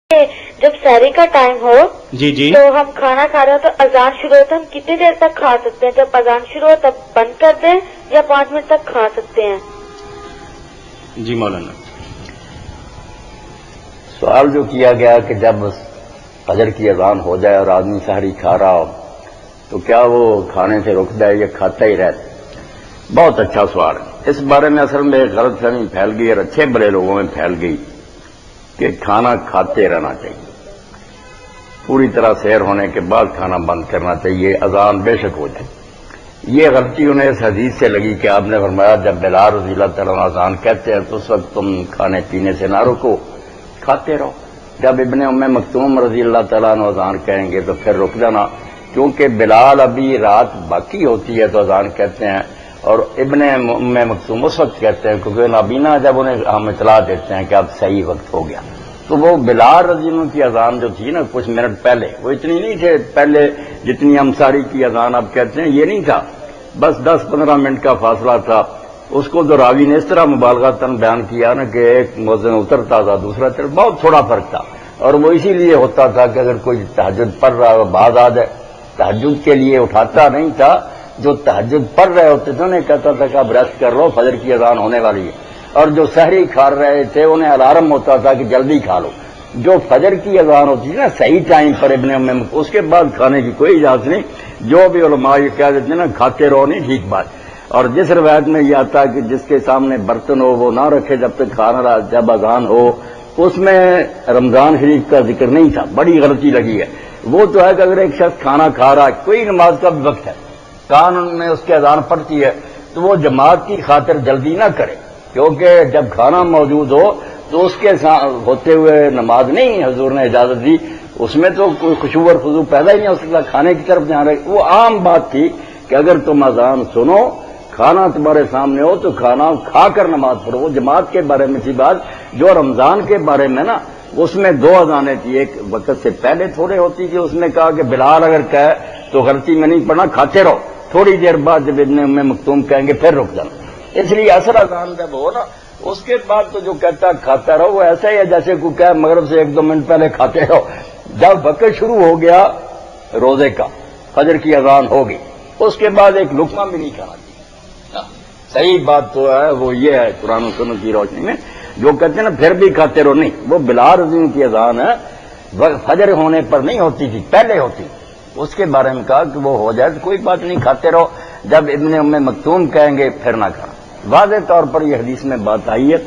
جب سحری کا ٹائم ہو جی جی تو ہم کھانا کھا رہے ہو تو اذان شروع ہو تو ہم کتنی دیر تک کھا سکتے ہیں؟ جب اذان شروع ہو تب بند کر دیں یا 5 منٹ تک کھا سکتے ہیں؟ جی مولانا، سوال جو کیا گیا کہ جب فجر کی اذان ہو جائے اور آدمی سحری کھا رہا ہو تو کیا وہ کھانے سے رک جائے یا کھاتا ہی رہتا؟ بہت اچھا سوال ہے۔ اس بارے میں اصل میں غلط فہمی پھیل گئی اور اچھے بڑے لوگوں میں پھیل گئی کہ کھانا کھاتے رہنا چاہیے، پوری طرح سحر ہونے کے بعد کھانا بند کرنا چاہیے، اذان بے شک ہو جائے۔ یہ غلطی انہیں اس حدیث سے لگی کہ آپ نے فرمایا جب بلال رضی اللہ تعالیٰ عنہ اذان کہتے ہیں تو اس وقت تم کھانے پینے سے نہ رکو، کھاتے رہو۔ جب ابن ام مکتوم رضی اللہ تعالیٰ عنہ اذان کہیں گے تو پھر رک جانا، کیونکہ بلال ابھی رات باقی ہوتی ہے تو اذان کہتے ہیں، اور ابن ام مکتوم اس وقت کہتے ہیں کیونکہ نابینا جب انہیں ہم اطلاع دیتے ہیں کہ اب صحیح وقت ہو گیا۔ تو وہ بلال رضی اللہ عنہ کی اذان جو تھی نا کچھ منٹ پہلے، وہ اتنی نہیں تھے پہلے جتنی ہم ساری کی اذان اب کہتے ہیں، یہ نہیں تھا، بس 10-15 منٹ کا فاصلہ تھا۔ اس کو جو راوی نے اس طرح مبالغتاً بیان کیا نا کہ ایک مؤذن اترتا تھا دوسرا چڑھ، بہت تھوڑا فرق تھا، اور وہ اسی لیے ہوتا تھا کہ اگر کوئی تہجد پڑھ رہا ہو بعد آ جائے، تہجد کے لیے اٹھاتا نہیں تھا، جو تہجد پڑھ رہے ہوتے تھے انہیں کہتا تھا کہ اب ریسٹ کر لو فجر کی اذان ہونے والی ہے، اور جو سحری کھا رہے تھے انہیں الارم ہوتا تھا کہ جلدی کھا لو۔ جو فجر کی اذان ہوتی ہے نا صحیح ٹائم پر ابن ام، اس کے بعد کھانے کی کوئی اجازت نہیں۔ جو بھی علماء یہ کہہ دیتے ہیں نا کھاتے رہو، نہیں ٹھیک بات۔ اور جس روایت میں یہ آتا ہے کہ جس کے سامنے برتن ہو وہ نہ رکھے جب تک کھانا رہا، جب اذان ہو، اس میں رمضان شریف کا ذکر نہیں تھا، بڑی غلطی لگی ہے۔ وہ تو ہے کہ اگر ایک شخص کھانا کھا رہا ہے، کوئی نماز کا بھی وقت ہے، قانون میں اس کے اذان پڑتی ہے، تو وہ جماعت کی خاطر جلدی نہ کرے، کیونکہ جب کھانا موجود ہو تو اس کے ہوتے ہوئے نماز نہیں حضور نے اجازت دی، اس میں تو کوئی خشوع اور خضوع پیدا ہی نہیں ہو سکتا، کھانے کی طرف دھیان رکھے۔ وہ عام بات تھی کہ اگر تم اذان سنو، کھانا تمہارے سامنے ہو تو کھانا کھا کر نماز پڑھو۔ وہ جماعت کے بارے میں تھی بات۔ جو رمضان کے بارے میں نا اس میں 2 اذانیں تھی، ایک وقت سے پہلے تھوڑے ہوتی تھی، اس میں کہا کہ بلال اگر کہے تو غلطی میں نہیں پڑھنا، کھاتے رہو، تھوڑی دیر بعد جب ابن ام مکتوم کہیں گے پھر رک جانا۔ اس لیے اثر اذان جب ہو نا اس کے بعد تو جو کہتا ہے کھاتا رہو، وہ ایسا ہی ہے جیسے کوئی کہے مغرب سے 1-2 منٹ پہلے کھاتے رہو۔ جب وقت شروع ہو گیا روزے کا، فجر کی اذان ہوگی، اس کے بعد ایک لقمہ بھی نہیں کھانا چاہیے۔ صحیح بات تو ہے وہ یہ ہے قرآن و سنت کی روشنی میں جو کہتے ہیں نا پھر بھی کھاتے رہو، نہیں، وہ بلال رضی اللہ کی اذان ہے فجر ہونے پر نہیں ہوتی تھی، پہلے ہوتی، اس کے بارے میں کہا کہ وہ ہو جائے تو کوئی بات نہیں، کھاتے رہو، جب ابن ام مکتوم کہیں گے پھر نہ کھانا۔ واضح طور پر یہ حدیث میں بات آئی ہے۔